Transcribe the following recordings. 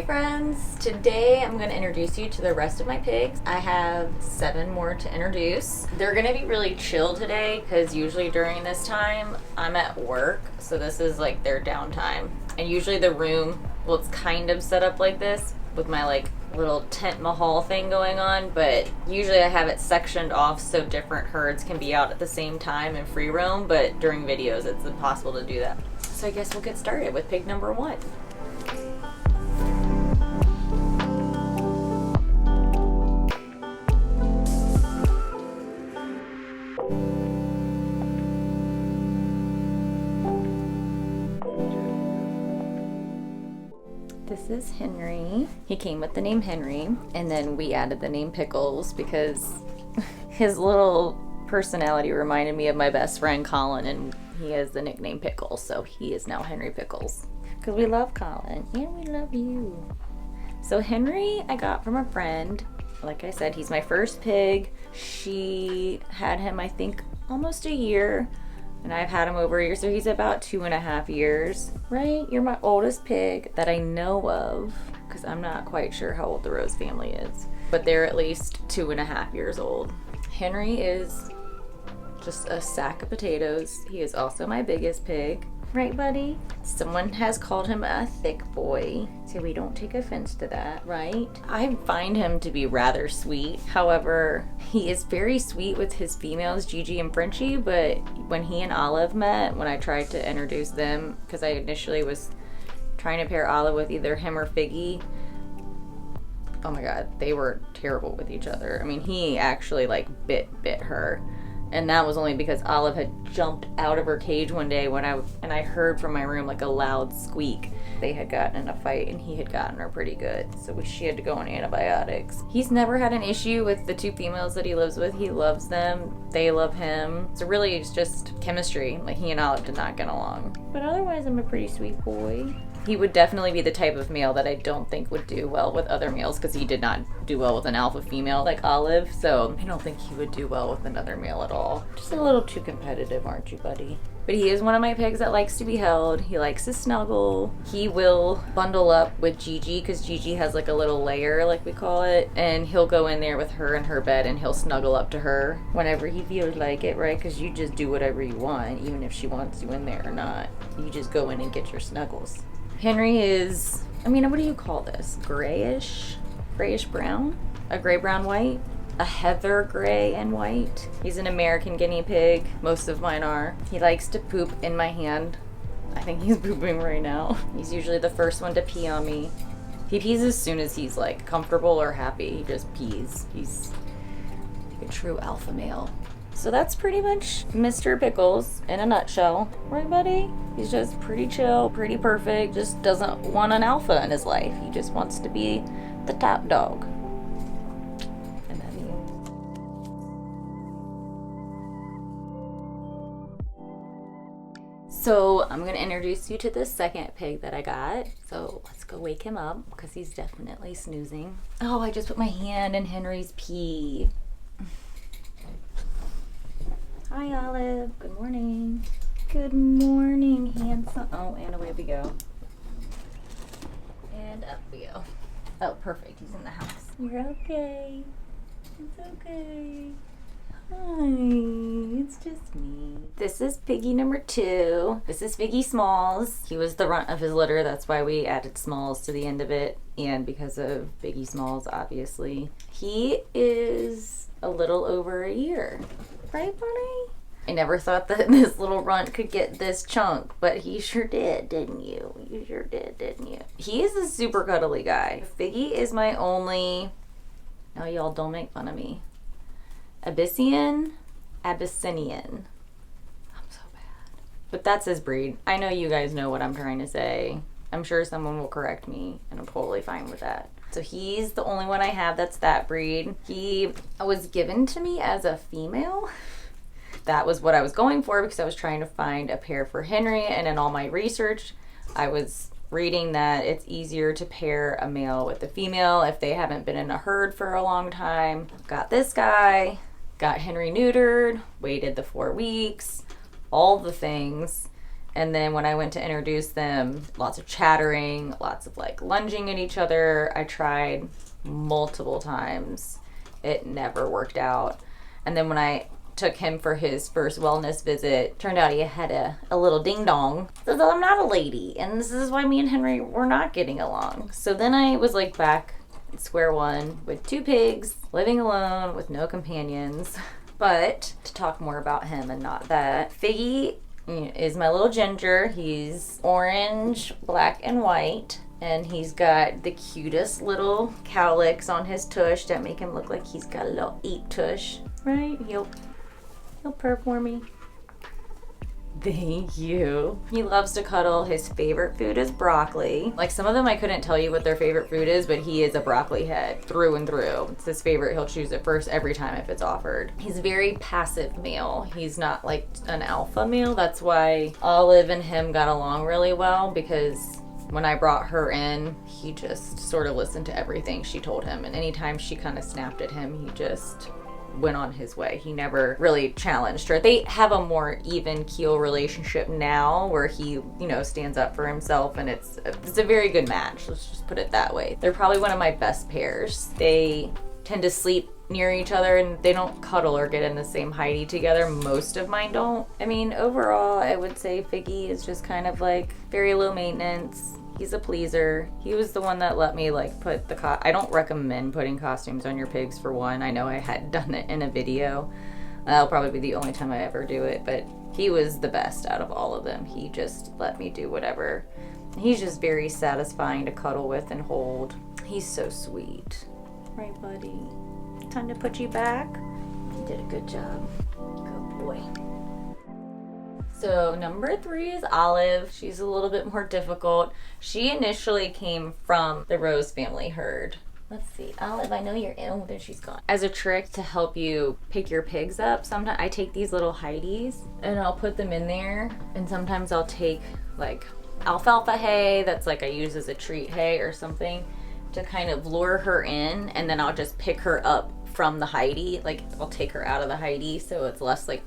friends, today I'm going to introduce you to the rest of my pigs. I have 7 more to introduce. They're going to be really chill today because usually during this time I'm at work, so this is like their downtime. And usually the room, well, it's kind of set up like this with my like little tent mahal thing going on, but usually I have it sectioned off so different herds can be out at the same time and free roam, but during videos it's impossible to do that. So I guess we'll get started with pig number 1. This is Henry. He came with the name Henry, and then we added the name Pickles because his little personality reminded me of my best friend Colin, and he has the nickname Pickles, so he is now Henry Pickles. Because we love Colin, and we love you. So Henry I got from a friend. Like I said, he's my first pig. She had him, I think, almost a year. And I've had him over a year, so he's about 2.5 years, right? You're my oldest pig that I know of, because I'm not quite sure how old the Rose family is, but they're at least 2.5 years old. Henry is just a sack of potatoes. He is also my biggest pig. Right, buddy? Someone has called him a thick boy, so we don't take offense to that, right? I find him to be rather sweet. However, he is very sweet with his females, Gigi and Frenchie, but when he and Olive met, when I tried to introduce them, because I initially was trying to pair Olive with either him or Figgy, oh my god, they were terrible with each other. I mean, he actually like bit her. And that was only because Olive had jumped out of her cage one day when I heard from my room like a loud squeak. They had gotten in a fight and he had gotten her pretty good. So she had to go on antibiotics. He's never had an issue with the 2 females that he lives with. He loves them. They love him. So really it's just chemistry. Like he and Olive did not get along. But otherwise I'm a pretty sweet boy. He would definitely be the type of male that I don't think would do well with other males because he did not do well with an alpha female like Olive, so I don't think he would do well with another male at all. Just a little too competitive, aren't you, buddy? But he is one of my pigs that likes to be held. He likes to snuggle. He will bundle up with Gigi because Gigi has like a little lair, like we call it, and he'll go in there with her in her bed and he'll snuggle up to her whenever he feels like it, right? Because you just do whatever you want, even if she wants you in there or not. You just go in and get your snuggles. Henry is, I mean, what do you call this? Grayish brown? A gray brown white? A heather gray and white. He's an American guinea pig. Most of mine are. He likes to poop in my hand. I think he's pooping right now. He's usually the first one to pee on me. He pees as soon as he's like comfortable or happy. He just pees. He's a true alpha male. So that's pretty much Mr. Pickles in a nutshell. Right, buddy? He's just pretty chill, pretty perfect, just doesn't want an alpha in his life. He just wants to be the top dog. I love you. So I'm gonna introduce you to the second pig that I got. So let's go wake him up because he's definitely snoozing. Oh, I just put my hand in Henry's pee. Hi, Olive. Good morning. Good morning, handsome. Oh, and away we go. And up we go. Oh, perfect. He's in the house. You're okay. It's okay. Hi. It's just me. This is piggy number 2. This is Figgy Smalls. He was the runt of his litter. That's why we added Smalls to the end of it. And because of Figgy Smalls, obviously. He is a little over a year. Right, buddy? I never thought that this little runt could get this chunk, but he sure did, didn't you? You sure did, didn't you? He is a super cuddly guy. Figgy is my only, now y'all don't make fun of me, Abyssinian. I'm so bad. But that's his breed. I know you guys know what I'm trying to say. I'm sure someone will correct me, and I'm totally fine with that. So he's the only one I have that's that breed. He was given to me as a female. That was what I was going for because I was trying to find a pair for Henry, and in all my research, I was reading that it's easier to pair a male with a female if they haven't been in a herd for a long time. Got this guy, got Henry neutered, waited the 4 weeks, all the things. And then when I went to introduce them, lots of chattering, lots of like lunging at each other. I tried multiple times. It never worked out. And then when I took him for his first wellness visit, turned out he had a little ding dong. Says I'm not a lady, and this is why me and Henry were not getting along. So then I was like back at square one with 2 pigs, living alone with no companions. But to talk more about him and not that, Figgy is my little ginger. He's orange, black, and white. And he's got the cutest little cowlicks on his tush that make him look like he's got a little eat tush. Right? He'll purr for me. Thank you. He loves to cuddle. His favorite food is broccoli. Like some of them I couldn't tell you what their favorite food is, but he is a broccoli head through and through. It's his favorite. He'll choose it first every time if it's offered. He's a very passive male. He's not like an alpha male. That's why Olive and him got along really well, because when I brought her in, he just sort of listened to everything she told him. And anytime she kind of snapped at him, he just went on his way. He never really challenged her. They have a more even keel relationship now where he, stands up for himself, and it's a very good match. Let's just put it that way. They're probably one of my best pairs. They tend to sleep near each other and they don't cuddle or get in the same hidey together. Most of mine don't. I mean, overall, I would say Figgy is just kind of like very low maintenance. He's a pleaser. He was the one that let me like put I don't recommend putting costumes on your pigs for one. I know I had done it in a video. That'll probably be the only time I ever do it, but he was the best out of all of them. He just let me do whatever. He's just very satisfying to cuddle with and hold. He's so sweet. Right, buddy? Time to put you back. You did a good job. Good boy. So number 3 is Olive. She's a little bit more difficult. She initially came from the Rose family herd. Let's see, Olive, I know you're ill. There she's gone. As a trick to help you pick your pigs up, sometimes I take these little hideys and I'll put them in there. And sometimes I'll take like alfalfa hay that's like I use as a treat hay or something to kind of lure her in. And then I'll just pick her up from the hidey. Like I'll take her out of the hidey so it's less like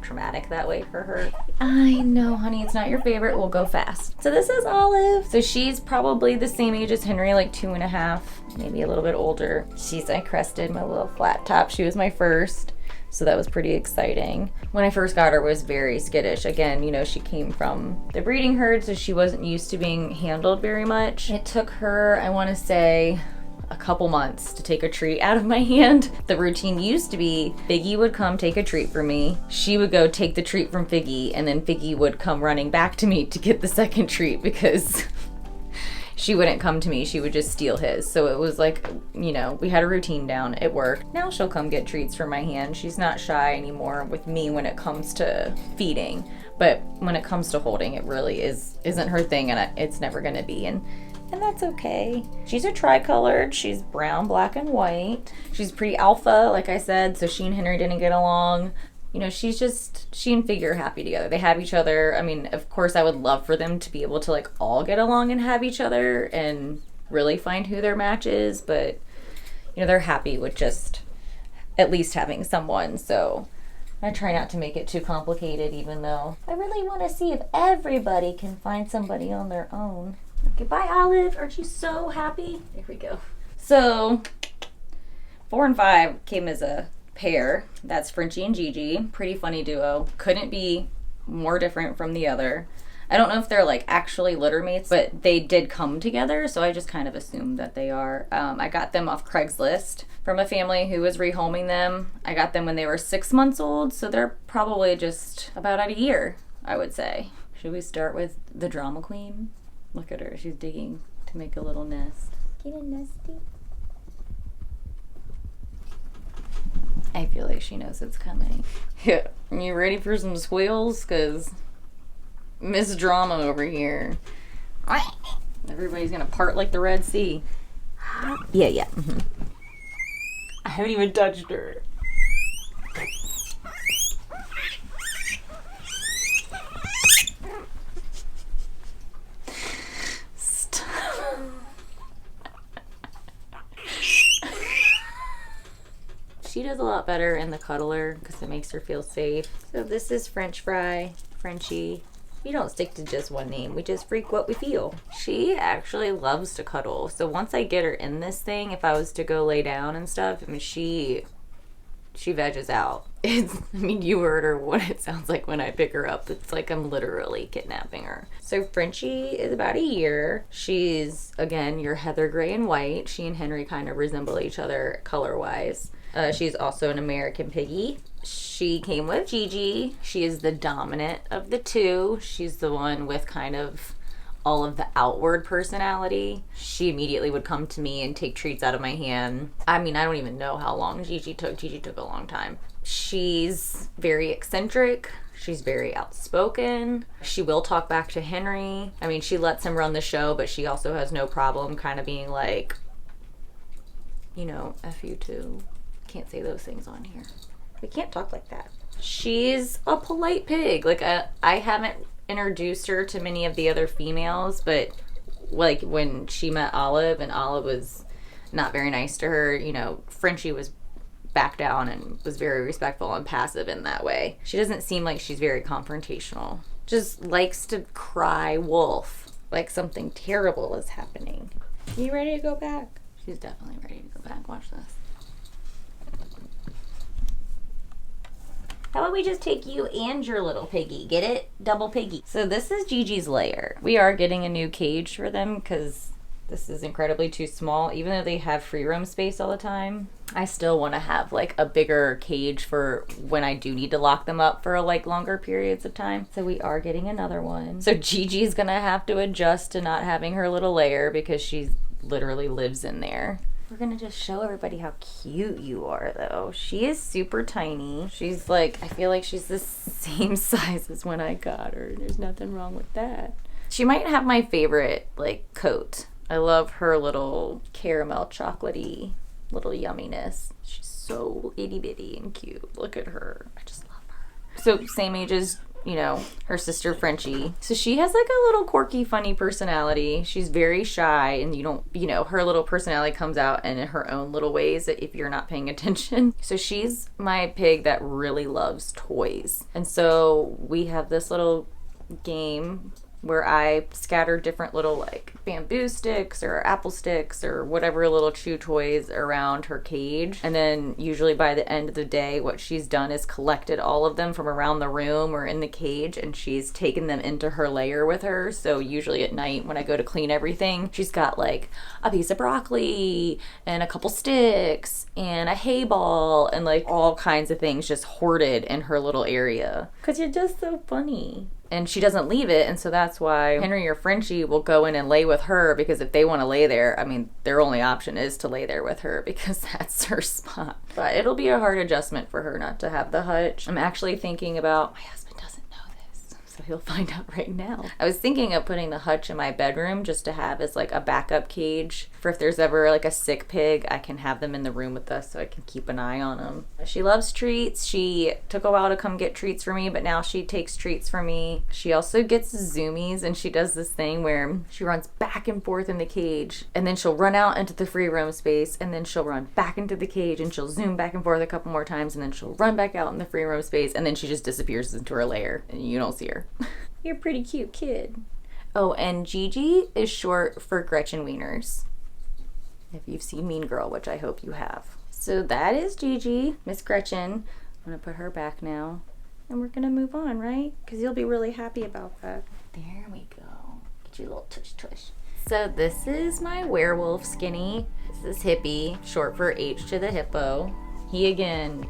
traumatic that way for her. I know, honey, it's not your favorite. We'll go fast. So this is Olive. So she's probably the same age as Henry, like 2.5, maybe a little bit older. I crested my little flat top. She was my first, so that was pretty exciting. When I first got her, was very skittish. Again, she came from the breeding herd, so she wasn't used to being handled very much. It took her, I want to say, a couple months to take a treat out of my hand. The routine used to be Figgy would come take a treat from me. She would go take the treat from Figgy, and then Figgy would come running back to me to get the second treat because she wouldn't come to me. She would just steal his. So it was like, we had a routine down. It worked. Now she'll come get treats from my hand. She's not shy anymore with me when it comes to feeding. But when it comes to holding, it really isn't her thing, and it's never going to be. And that's okay. She's a tricolored. She's brown, black, and white. She's pretty alpha, like I said, so she and Henry didn't get along. She and Figgy are happy together. They have each other. I mean, of course, I would love for them to be able to, like, all get along and have each other and really find who their match is, but, they're happy with just at least having someone, so I try not to make it too complicated, even though I really want to see if everybody can find somebody on their own. Okay, bye, Olive. Aren't you so happy? There we go. So 4 and 5 came as a pair. That's Frenchie and Gigi. Pretty funny duo. Couldn't be more different from the other. I don't know if they're like actually litter mates, but they did come together, so I just kind of assumed that they are. I got them off Craigslist from a family who was rehoming them. I got them when they were 6 months old, so they're probably just about at a year, I would say. Should we start with the drama queen? Look at her. She's digging to make a little nest. Get a nesty. I feel like she knows it's coming. Yeah. Are you ready for some squeals? Because Miss Drama over here. Everybody's going to part like the Red Sea. Yeah. Mm-hmm. I haven't even touched her. She does a lot better in the cuddler because it makes her feel safe. So this is French Fry, Frenchie. We don't stick to just one name. We just freak what we feel. She actually loves to cuddle. So once I get her in this thing, if I was to go lay down and stuff, I mean, she veggies out. I mean, you heard her what it sounds like when I pick her up. It's like I'm literally kidnapping her. So Frenchie is about a year. She's, again, your heather gray and white. She and Henry kind of resemble each other color-wise. She's also an American Piggy. She came with Gigi. She is the dominant of the two. She's the one with kind of all of the outward personality. She immediately would come to me and take treats out of my hand. I mean, I don't even know how long Gigi took. Gigi took a long time. She's very eccentric. She's very outspoken. She will talk back to Henry. I mean, she lets him run the show, but she also has no problem kind of being like, you know, F you too. Can't say those things on here. We can't talk like that. She's a polite pig. Like, I haven't introduced her to many of the other females, but like when she met Olive and Olive was not very nice to her, you know, Frenchie was back down and was very respectful and passive in that way. She doesn't seem like she's very confrontational. Just likes to cry wolf, like something terrible is happening. You ready to go back? She's definitely ready to go back. Watch this. How about we just take you and your little piggy? Get it? Double piggy. So this is Gigi's lair. We are getting a new cage for them because this is incredibly too small. Even though they have free roam space all the time, I still want to have like a bigger cage for when I do need to lock them up for like longer periods of time. So we are getting another one. So Gigi's gonna have to adjust to not having her little lair because she literally lives in there. We're gonna just show everybody how cute you are though. She is super tiny. She's like, I feel like she's the same size as when I got her. There's nothing wrong with that. She might have my favorite like coat. I love her little caramel chocolatey little yumminess. She's so itty bitty and cute. Look at her. I just love her. So same age as, you know, her sister Frenchie. So she has like a little quirky, funny personality. She's very shy and you know, her little personality comes out in her own little ways if you're not paying attention. So she's my pig that really loves toys. And so we have this little game where I scatter different little like bamboo sticks or apple sticks or whatever little chew toys around her cage. And then usually by the end of the day, what she's done is collected all of them from around the room or in the cage and she's taken them into her lair with her. So usually at night when I go to clean everything, she's got like a piece of broccoli and a couple sticks and a hay ball and like all kinds of things just hoarded in her little area. 'Cause you're just so funny. And she doesn't leave it, and so that's why Henry or Frenchie will go in and lay with her, because if they want to lay there, I mean, their only option is to lay there with her because that's her spot. But it'll be a hard adjustment for her not to have the hutch. I'm actually thinking about, my husband doesn't know this, so he'll find out right now. I was thinking of putting the hutch in my bedroom just to have as like a backup cage for if there's ever like a sick pig, I can have them in the room with us so I can keep an eye on them. She loves treats. She took a while to come get treats for me, but now she takes treats for me. She also gets zoomies, and she does this thing where she runs back and forth in the cage, and then she'll run out into the free roam space, and then she'll run back into the cage, and she'll zoom back and forth a couple more times, and then she'll run back out in the free roam space, and then she just disappears into her lair, and you don't see her. You're a pretty cute kid. Oh, and Gigi is short for Gretchen Wieners, if you've seen Mean Girl, which I hope you have. So that is Gigi, Miss Gretchen. I'm gonna put her back now. And we're gonna move on, right? Because you'll be really happy about that. There we go. Get you a little tush tush. So this is my werewolf skinny. This is Hippie, short for H to the hippo. He, again,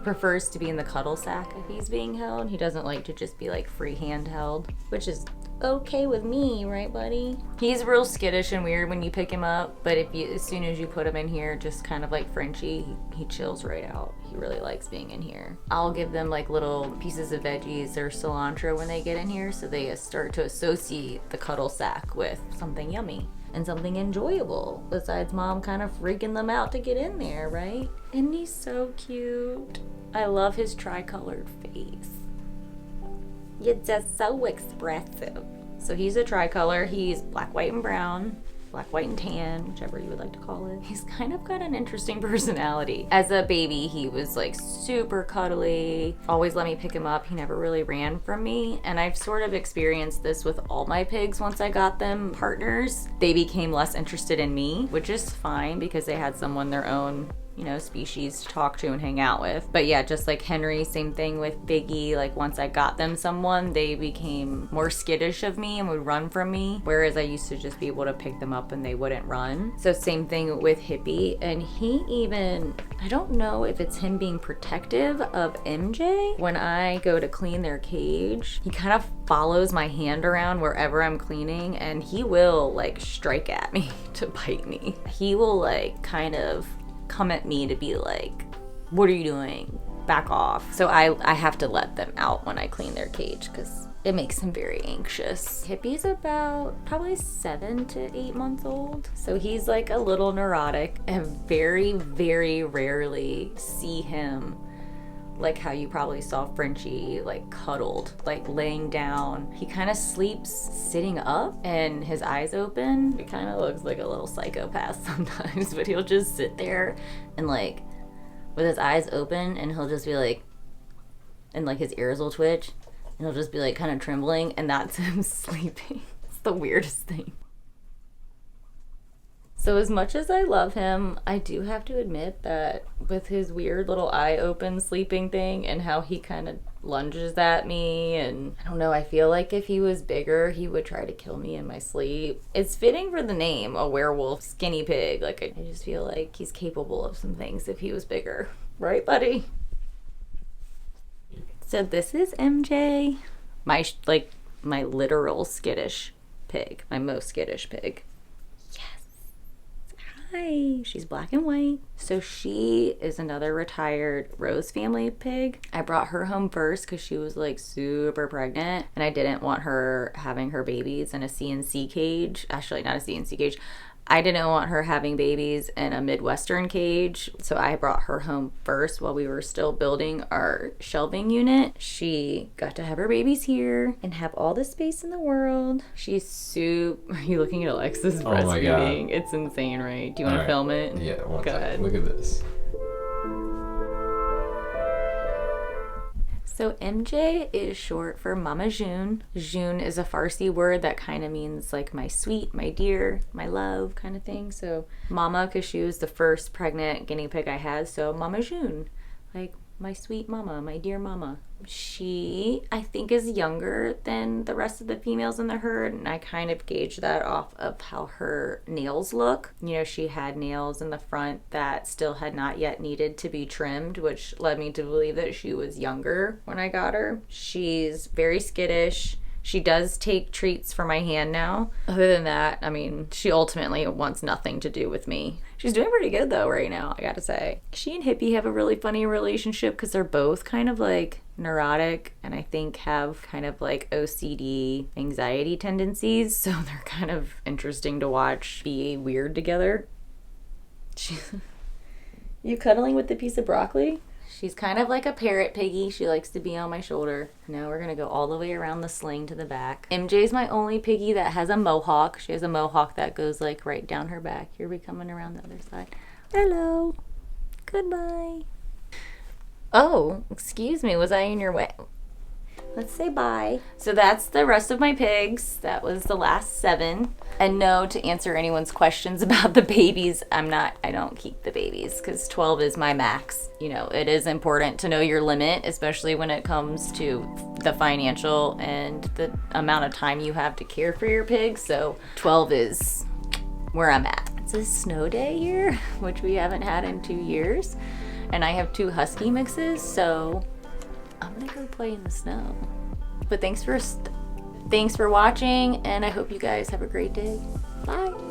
prefers to be in the cuddle sack if he's being held. He doesn't like to just be like free hand held, which is okay with me, right, buddy? He's real skittish and weird when you pick him up, but as soon as you put him in here, just kind of like Frenchie, he chills right out. He really likes being in here. I'll give them like little pieces of veggies or cilantro when they get in here, so they start to associate the cuddle sack with something yummy and something enjoyable, besides mom kind of freaking them out to get in there, right? And he's so cute. I love his tricolored face. You're just so expressive. So he's a tricolor. He's black, white, and brown. black, white, and tan, whichever you would like to call it. He's kind of got an interesting personality. As a baby, he was like super cuddly, always let me pick him up. He never really ran from me. And I've sort of experienced this with all my pigs once I got them partners. They became less interested in me, which is fine because they had someone their own, you know, species to talk to and hang out with. But yeah, just like Henry, same thing with Figgy. Like once I got them someone, they became more skittish of me and would run from me. Whereas I used to just be able to pick them up and they wouldn't run. So same thing with Hippie. And he even, I don't know if it's him being protective of MJ. When I go to clean their cage, he kind of follows my hand around wherever I'm cleaning and he will like strike at me to bite me. He will like kind of come at me to be like, what are you doing? Back off. So I have to let them out when I clean their cage because it makes him very anxious. Hippie's about probably 7 to 8 months old. So he's like a little neurotic and very, very rarely see him like how you probably saw Frenchie, like cuddled, like laying down. He kind of sleeps sitting up and his eyes open. He kind of looks like a little psychopath sometimes, but he'll just sit there and like with his eyes open and he'll just be like, and like his ears will twitch and he'll just be like kind of trembling and that's him sleeping. It's the weirdest thing. So as much as I love him, I do have to admit that with his weird little eye open sleeping thing and how he kind of lunges at me and I don't know, I feel like if he was bigger, he would try to kill me in my sleep. It's fitting for the name, a werewolf skinny pig. Like I just feel like he's capable of some things if he was bigger. Right, buddy? So this is MJ, my literal skittish pig, my most skittish pig. Hi, she's black and white. So she is another retired Rose family pig. I brought her home first because she was like super pregnant and I didn't want her having her babies in a CNC cage. Actually, not a CNC cage. I didn't want her having babies in a Midwestern cage, so I brought her home first while we were still building our shelving unit. She got to have her babies here and have all the space in the world. She's super... Are you looking at Alexa's breastfeeding? My God. It's insane, right? Do you want to film it? Yeah, one Go second. ahead. Look at this. So MJ is short for Mama June. June is a Farsi word that kind of means like my sweet, my dear, my love kind of thing. So Mama, because she was the first pregnant guinea pig I had. So Mama June, like my sweet mama, my dear mama. She, I think, is younger than the rest of the females in the herd, and I kind of gauge that off of how her nails look. You know, she had nails in the front that still had not yet needed to be trimmed, which led me to believe that she was younger when I got her. She's very skittish. She does take treats for my hand now. Other than that, I mean, she ultimately wants nothing to do with me. She's doing pretty good though right now, I gotta say. She and Hippie have a really funny relationship because they're both kind of like neurotic and I think have kind of like OCD anxiety tendencies. So they're kind of interesting to watch be weird together. You cuddling with the piece of broccoli? She's kind of like a parrot piggy. She likes to be on my shoulder. Now we're gonna go all the way around the sling to the back. MJ's my only piggy that has a mohawk. She has a mohawk that goes like right down her back. Here we coming around the other side. Hello. Goodbye. Oh, excuse me. Was I in your way? Let's say bye. So that's the rest of my pigs. That was the last 7. And no, to answer anyone's questions about the babies, I don't keep the babies because 12 is my max. You know, it is important to know your limit, especially when it comes to the financial and the amount of time you have to care for your pigs. So 12 is where I'm at. It's a snow day here, which we haven't had in 2 years. And I have 2 husky mixes, so I'm gonna go play in the snow. But thanks for watching, and I hope you guys have a great day. Bye.